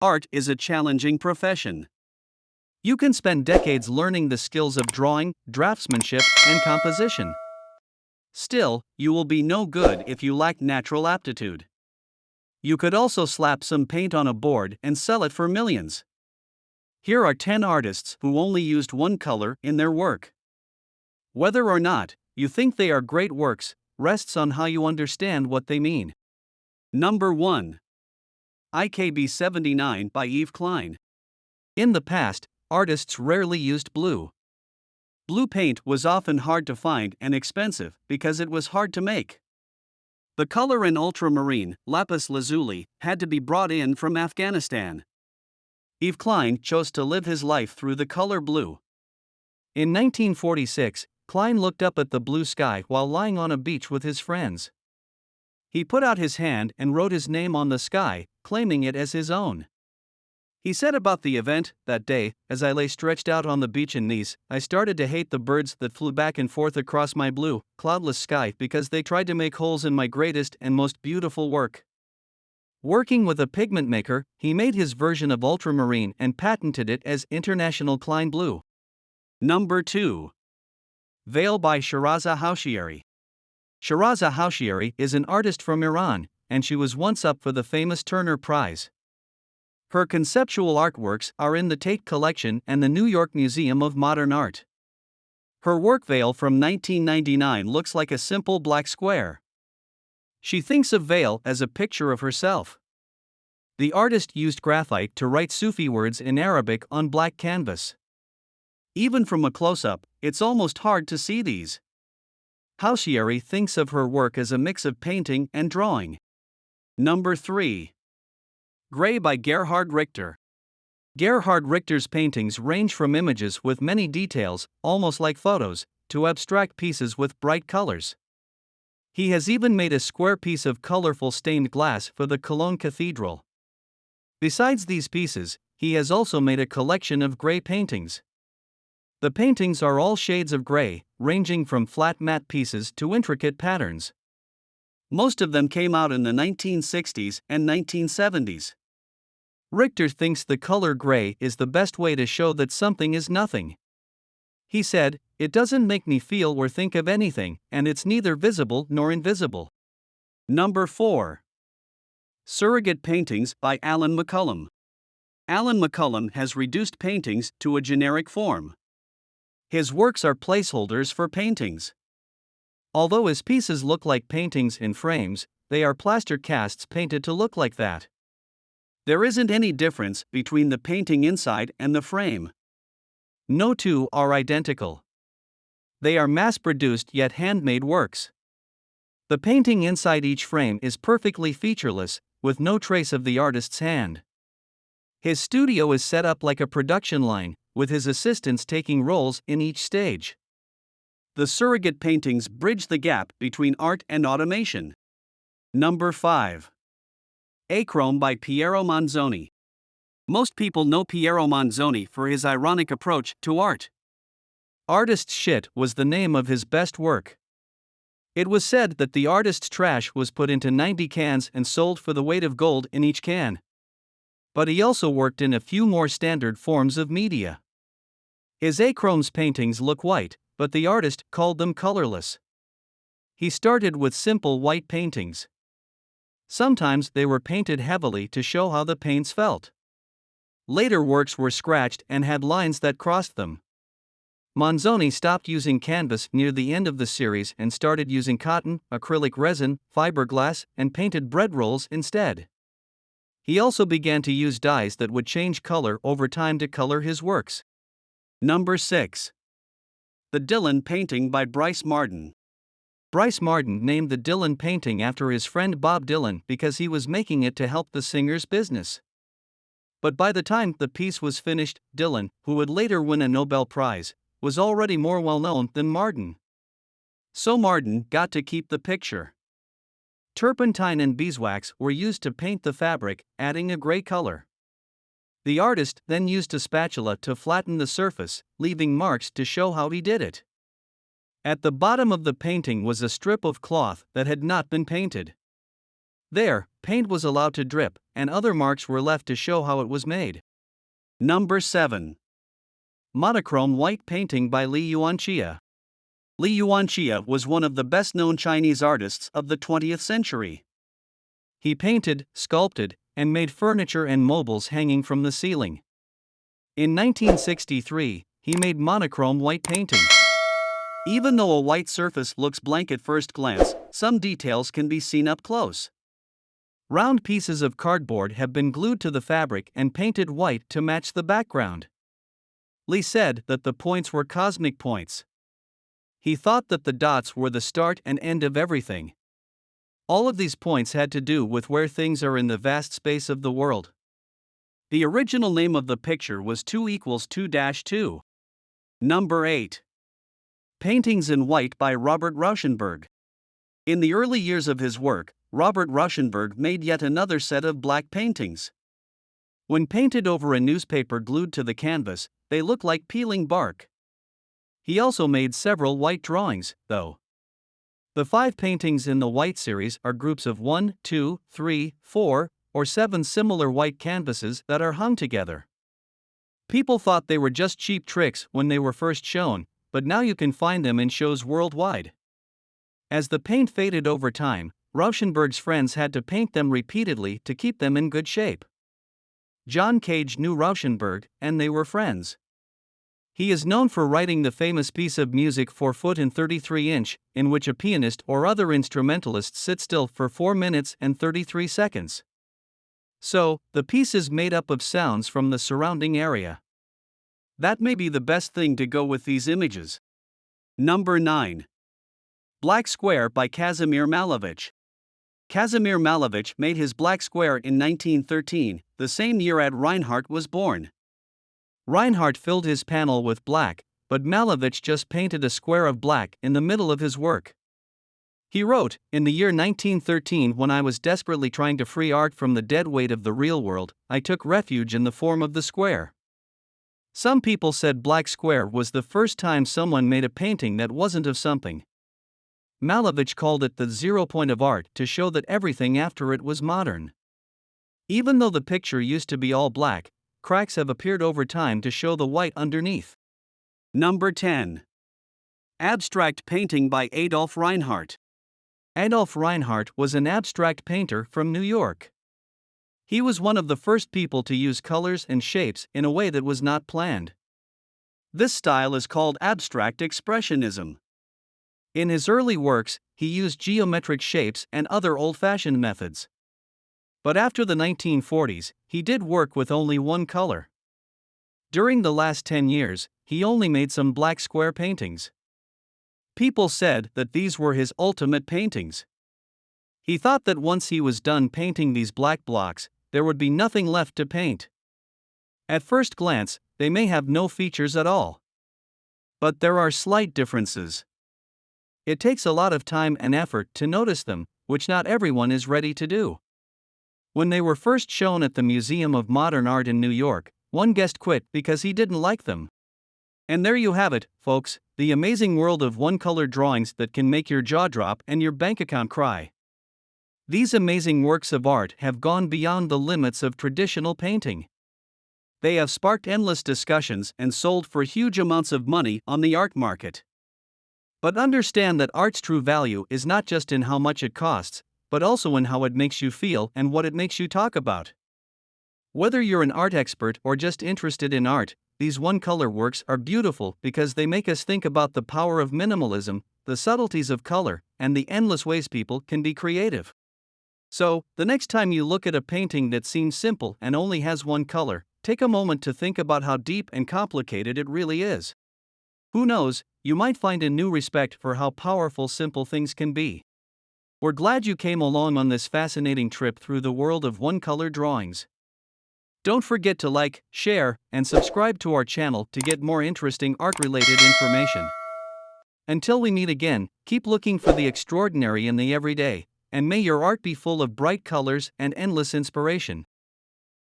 Art is a challenging profession. You can spend decades learning the skills of drawing, draftsmanship, and composition. Still, you will be no good if you lack natural aptitude. You could also slap some paint on a board and sell it for millions. Here are 10 artists who only used one color in their work. Whether or not you think they are great works rests on how you understand what they mean. Number 1. IKB 79 by Yves Klein. In the past, artists rarely used blue. Blue paint was often hard to find and expensive because it was hard to make. The color in ultramarine, lapis lazuli, had to be brought in from Afghanistan. Yves Klein chose to live his life through the color blue. In 1946, Klein looked up at the blue sky while lying on a beach with his friends. He put out his hand and wrote his name on the sky, claiming it as his own. He said about the event, "That day, as I lay stretched out on the beach in Nice, I started to hate the birds that flew back and forth across my blue, cloudless sky because they tried to make holes in my greatest and most beautiful work." Working with a pigment maker, he made his version of ultramarine and patented it as International Klein Blue. Number 2. Veil by Shiraza Houchieri. Shiraza Houchieri is an artist from Iran, and she was once up for the famous Turner Prize. Her conceptual artworks are in the Tate Collection and the New York Museum of Modern Art. Her work Veil from 1999 looks like a simple black square. She thinks of Veil as a picture of herself. The artist used graphite to write Sufi words in Arabic on black canvas. Even from a close-up, it's almost hard to see these. Houchieri thinks of her work as a mix of painting and drawing. Number 3. Gray by Gerhard Richter. Gerhard Richter's paintings range from images with many details, almost like photos, to abstract pieces with bright colors. He has even made a square piece of colorful stained glass for the Cologne Cathedral. Besides these pieces, he has also made a collection of gray paintings. The paintings are all shades of gray, ranging from flat matte pieces to intricate patterns. Most of them came out in the 1960s and 1970s. Richter thinks the color gray is the best way to show that something is nothing. He said, "It doesn't make me feel or think of anything, and it's neither visible nor invisible." Number 4. Surrogate Paintings by Alan McCullum. Alan McCullum has reduced paintings to a generic form. His works are placeholders for paintings. Although his pieces look like paintings in frames, they are plaster casts painted to look like that. There isn't any difference between the painting inside and the frame. No two are identical. They are mass-produced yet handmade works. The painting inside each frame is perfectly featureless, with no trace of the artist's hand. His studio is set up like a production line, with his assistants taking roles in each stage. The surrogate paintings bridge the gap between art and automation. Number 5. Achrome by Piero Monzoni. Most people know Piero Monzoni for his ironic approach to art. Artist's Shit was the name of his best work. It was said that the artist's trash was put into 90 cans and sold for the weight of gold in each can. But he also worked in a few more standard forms of media. His achrome's paintings look white, but the artist called them colorless. He started with simple white paintings. Sometimes they were painted heavily to show how the paints felt. Later works were scratched and had lines that crossed them. Monzoni stopped using canvas near the end of the series and started using cotton, acrylic resin, fiberglass, and painted bread rolls instead. He also began to use dyes that would change color over time to color his works. Number 6. The Dylan Painting by Bryce Martin. Bryce Martin named the Dylan painting after his friend Bob Dylan because he was making it to help the singer's business. But by the time the piece was finished, Dylan, who would later win a Nobel Prize, was already more well-known than Martin. So Martin got to keep the picture. Turpentine and beeswax were used to paint the fabric, adding a gray color. The artist then used a spatula to flatten the surface, leaving marks to show how he did it. At the bottom of the painting was a strip of cloth that had not been painted. There, paint was allowed to drip, and other marks were left to show how it was made. Number 7. Monochrome white painting by Yuan Chia. Yuan Chia was one of the best-known Chinese artists of the 20th century. He painted, sculpted, and made furniture and mobiles hanging from the ceiling. In 1963, he made monochrome white painting. Even though a white surface looks blank at first glance, some details can be seen up close. Round pieces of cardboard have been glued to the fabric and painted white to match the background. Li said that the points were cosmic points. He thought that the dots were the start and end of everything. All of these points had to do with where things are in the vast space of the world. The original name of the picture was 2 = 2-2. Number 8. Paintings in White by Robert Rauschenberg. In the early years of his work, Robert Rauschenberg made yet another set of black paintings. When painted over a newspaper glued to the canvas, they look like peeling bark. He also made several white drawings, though. The 5 paintings in the White series are groups of 1, 2, 3, 4, or 7 similar white canvases that are hung together. People thought they were just cheap tricks when they were first shown, but now you can find them in shows worldwide. As the paint faded over time, Rauschenberg's friends had to paint them repeatedly to keep them in good shape. John Cage knew Rauschenberg, and they were friends. He is known for writing the famous piece of music 4 foot and 33 inch, in which a pianist or other instrumentalist sits still for 4 minutes and 33 seconds. So, the piece is made up of sounds from the surrounding area. That may be the best thing to go with these images. Number 9. Black Square by Kazimir Malevich. Kazimir Malevich made his Black Square in 1913, the same year Art Reinhardt was born. Reinhardt filled his panel with black, but Malevich just painted a square of black in the middle of his work. He wrote, "In the year 1913, when I was desperately trying to free art from the dead weight of the real world, I took refuge in the form of the square." Some people said Black Square was the first time someone made a painting that wasn't of something. Malevich called it the 0 point of art to show that everything after it was modern. Even though the picture used to be all black, cracks have appeared over time to show the white underneath. Number 10. Abstract painting by Adolf Reinhardt. Adolf Reinhardt was an abstract painter from New York. He was one of the first people to use colors and shapes in a way that was not planned. This style is called abstract expressionism. In his early works, he used geometric shapes and other old-fashioned methods. But after the 1940s, he did work with only one color. During the last 10 years, he only made some black square paintings. People said that these were his ultimate paintings. He thought that once he was done painting these black blocks, there would be nothing left to paint. At first glance, they may have no features at all. But there are slight differences. It takes a lot of time and effort to notice them, which not everyone is ready to do. When they were first shown at the Museum of Modern Art in New York, one guest quit because he didn't like them. And there you have it, folks, the amazing world of one-color drawings that can make your jaw drop and your bank account cry. These amazing works of art have gone beyond the limits of traditional painting. They have sparked endless discussions and sold for huge amounts of money on the art market. But understand that art's true value is not just in how much it costs, but also in how it makes you feel and what it makes you talk about. Whether you're an art expert or just interested in art, these one-color works are beautiful because they make us think about the power of minimalism, the subtleties of color, and the endless ways people can be creative. So, the next time you look at a painting that seems simple and only has one color, take a moment to think about how deep and complicated it really is. Who knows, you might find a new respect for how powerful simple things can be. We're glad you came along on this fascinating trip through the world of one-color drawings. Don't forget to like, share, and subscribe to our channel to get more interesting art-related information. Until we meet again, keep looking for the extraordinary in the everyday, and may your art be full of bright colors and endless inspiration.